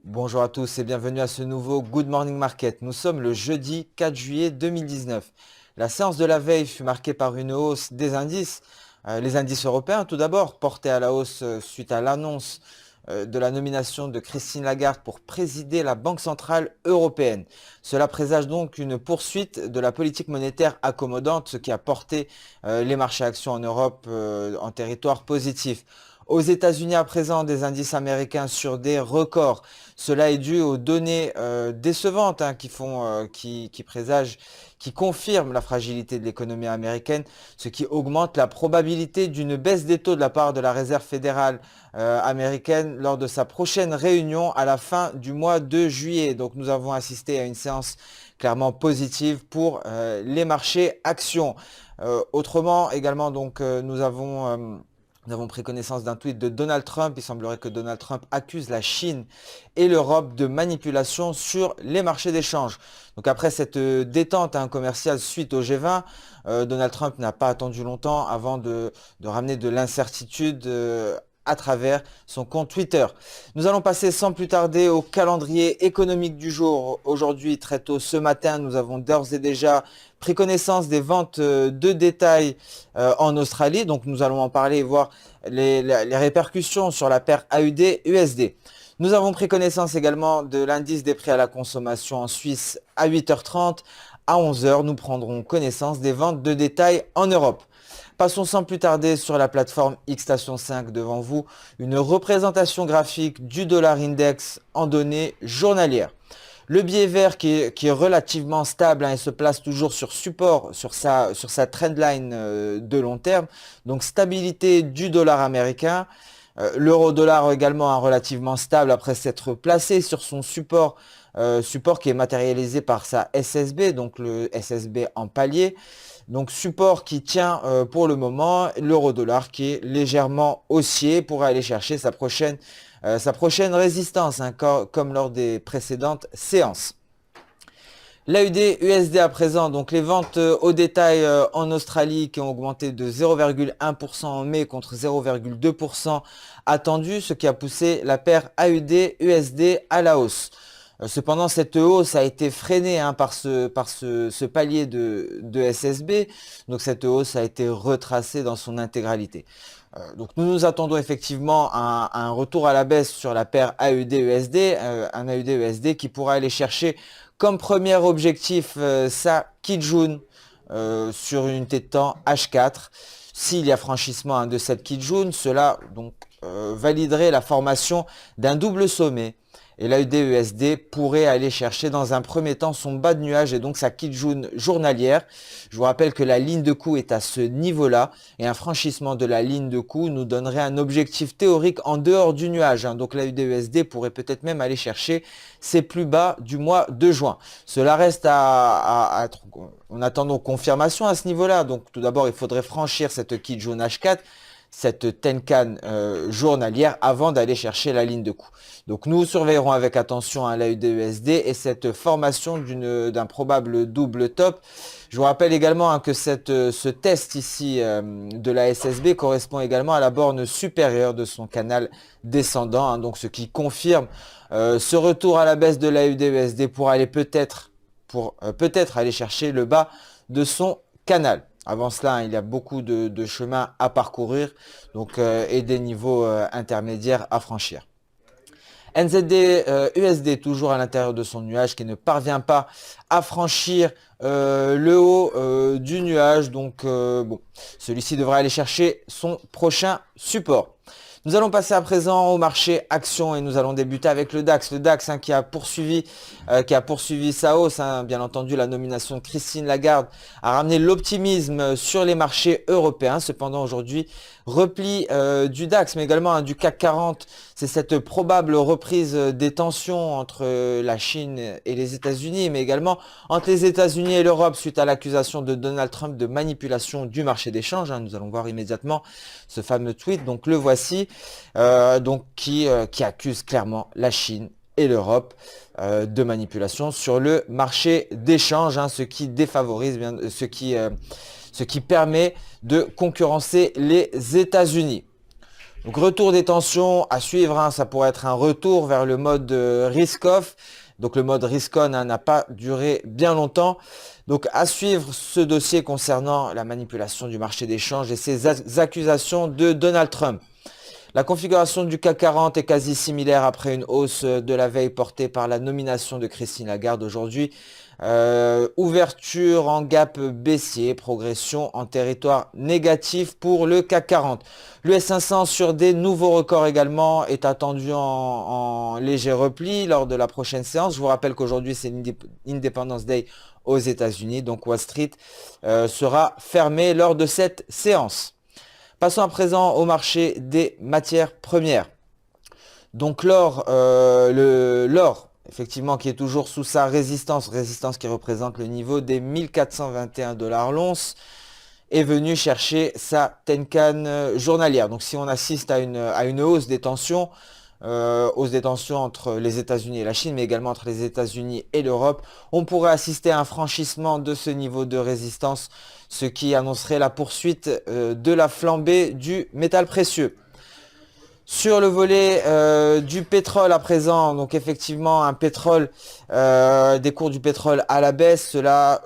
Bonjour à tous et bienvenue à ce nouveau Good Morning Market. Nous sommes le jeudi 4 juillet 2019. La séance de la veille fut marquée par une hausse des indices. Les indices européens tout d'abord, portés à la hausse suite à l'annonce de la nomination de Christine Lagarde pour présider la Banque Centrale Européenne. Cela présage donc une poursuite de la politique monétaire accommodante, ce qui a porté les marchés actions en Europe en territoire positif. Aux États-Unis à présent, des indices américains sur des records. Cela est dû aux données décevantes qui présagent, qui confirment la fragilité de l'économie américaine, ce qui augmente la probabilité d'une baisse des taux de la part de la Réserve fédérale américaine lors de sa prochaine réunion à la fin du mois de juillet. Donc nous avons assisté à une séance clairement positive pour les marchés actions. Autrement également, nous avons pris connaissance d'un tweet de Donald Trump. Il semblerait que Donald Trump accuse la Chine et l'Europe de manipulation sur les marchés d'échange. Donc après cette détente commerciale suite au G20, Donald Trump n'a pas attendu longtemps avant de ramener de l'incertitude à travers son compte Twitter. Nous allons passer sans plus tarder au calendrier économique du jour. Aujourd'hui, très tôt ce matin, nous avons d'ores et déjà pris connaissance des ventes de détail en Australie. Donc nous allons en parler et voir les répercussions sur la paire AUD-USD. Nous avons pris connaissance également de l'indice des prix à la consommation en Suisse à 8h30. À 11h, nous prendrons connaissance des ventes de détail en Europe. Passons sans plus tarder sur la plateforme Xstation 5 devant vous, une représentation graphique du dollar index en données journalières. Le biais vert qui est relativement stable et se place toujours sur support, sur sa trendline de long terme. Donc stabilité du dollar américain. L'euro-dollar également relativement stable après s'être placé sur son support, support qui est matérialisé par sa SSB, donc le SSB en palier. Donc support qui tient pour le moment, l'euro-dollar qui est légèrement haussier pour aller chercher sa prochaine résistance, comme lors des précédentes séances. L'AUD-USD à présent, donc les ventes au détail en Australie qui ont augmenté de 0,1% en mai contre 0,2% attendu, ce qui a poussé la paire AUD-USD à la hausse. Cependant, cette hausse a été freinée par ce palier de SSB. Donc cette hausse a été retracée dans son intégralité. Donc nous nous attendons effectivement à un retour à la baisse sur la paire AUD-USD, un AUD-USD qui pourra aller chercher comme premier objectif sa Kijun sur une unité de temps H4. S'il y a franchissement de cette Kijun, cela donc validerait la formation d'un double sommet. Et l'AUD-USD pourrait aller chercher dans un premier temps son bas de nuage et donc sa Kijun journalière. Je vous rappelle que la ligne de coup est à ce niveau-là et un franchissement de la ligne de coup nous donnerait un objectif théorique en dehors du nuage. Donc l'AUD-USD pourrait peut-être même aller chercher ses plus bas du mois de juin. Cela reste on attend donc confirmation à ce niveau-là. Donc tout d'abord, il faudrait franchir cette Kijun H4, cette Tenkan journalière avant d'aller chercher la ligne de coup. Donc nous surveillerons avec attention l'AUD-USD et cette formation d'un probable double top. Je vous rappelle également que ce test ici de la SSB correspond également à la borne supérieure de son canal descendant, donc ce qui confirme ce retour à la baisse de l'AUD-USD pour aller peut-être aller chercher le bas de son canal. Avant cela, il y a beaucoup de chemins à parcourir et des niveaux intermédiaires à franchir. NZD USD toujours à l'intérieur de son nuage qui ne parvient pas à franchir le haut du nuage. Donc celui-ci devra aller chercher son prochain support. Nous allons passer à présent au marché actions et nous allons débuter avec le DAX. Le DAX qui a poursuivi sa hausse. Bien entendu, la nomination de Christine Lagarde a ramené l'optimisme sur les marchés européens. Cependant, aujourd'hui, repli du DAX, mais également du CAC 40. C'est cette probable reprise des tensions entre la Chine et les États-Unis, mais également entre les États-Unis et l'Europe suite à l'accusation de Donald Trump de manipulation du marché d'échange. Nous allons voir immédiatement ce fameux tweet. Donc le voici, qui accuse clairement la Chine et l'Europe de manipulation sur le marché d'échange, ce qui défavorise, ce qui permet de concurrencer les États-Unis. Donc retour des tensions à suivre, hein, ça pourrait être un retour vers le mode risk-off. Donc le mode risk-on hein, n'a pas duré bien longtemps. Donc à suivre ce dossier concernant la manipulation du marché des changes et ces accusations de Donald Trump. La configuration du CAC 40 est quasi similaire après une hausse de la veille portée par la nomination de Christine Lagarde aujourd'hui. Ouverture en gap baissier, progression en territoire négatif pour le CAC 40. Le S500 sur des nouveaux records également est attendu en léger repli lors de la prochaine séance. Je vous rappelle qu'aujourd'hui c'est Independence Day aux États-Unis, donc Wall Street sera fermé lors de cette séance. Passons à présent au marché des matières premières. Donc l'or, effectivement, qui est toujours sous sa résistance qui représente le niveau des 1421 $ l'once, est venu chercher sa Tenkan journalière. Donc si on assiste à une hausse des tensions entre les États-Unis et la Chine, mais également entre les États-Unis et l'Europe, on pourrait assister à un franchissement de ce niveau de résistance, ce qui annoncerait la poursuite de la flambée du métal précieux. Sur le volet du pétrole à présent, donc effectivement un pétrole, des cours du pétrole à la baisse, cela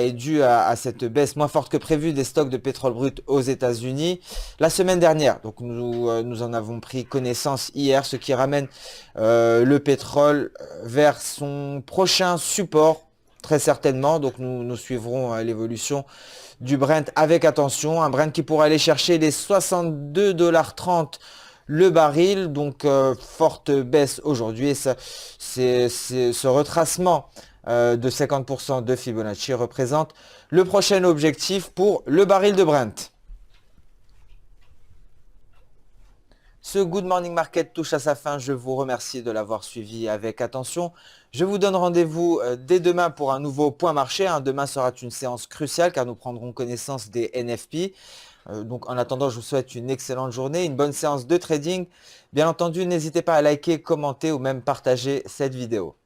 est dû à cette baisse moins forte que prévue des stocks de pétrole brut aux États-Unis la semaine dernière. Donc nous en avons pris connaissance hier, ce qui ramène le pétrole vers son prochain support très certainement. Donc nous suivrons l'évolution du Brent avec attention, un Brent qui pourra aller chercher les 62,30 $ le baril, donc forte baisse aujourd'hui. Ce retracement de 50% de Fibonacci représente le prochain objectif pour le baril de Brent. Ce Good Morning Market touche à sa fin. Je vous remercie de l'avoir suivi avec attention. Je vous donne rendez-vous dès demain pour un nouveau point marché. Demain sera une séance cruciale car nous prendrons connaissance des NFP. Donc en attendant, je vous souhaite une excellente journée, une bonne séance de trading. Bien entendu, n'hésitez pas à liker, commenter ou même partager cette vidéo.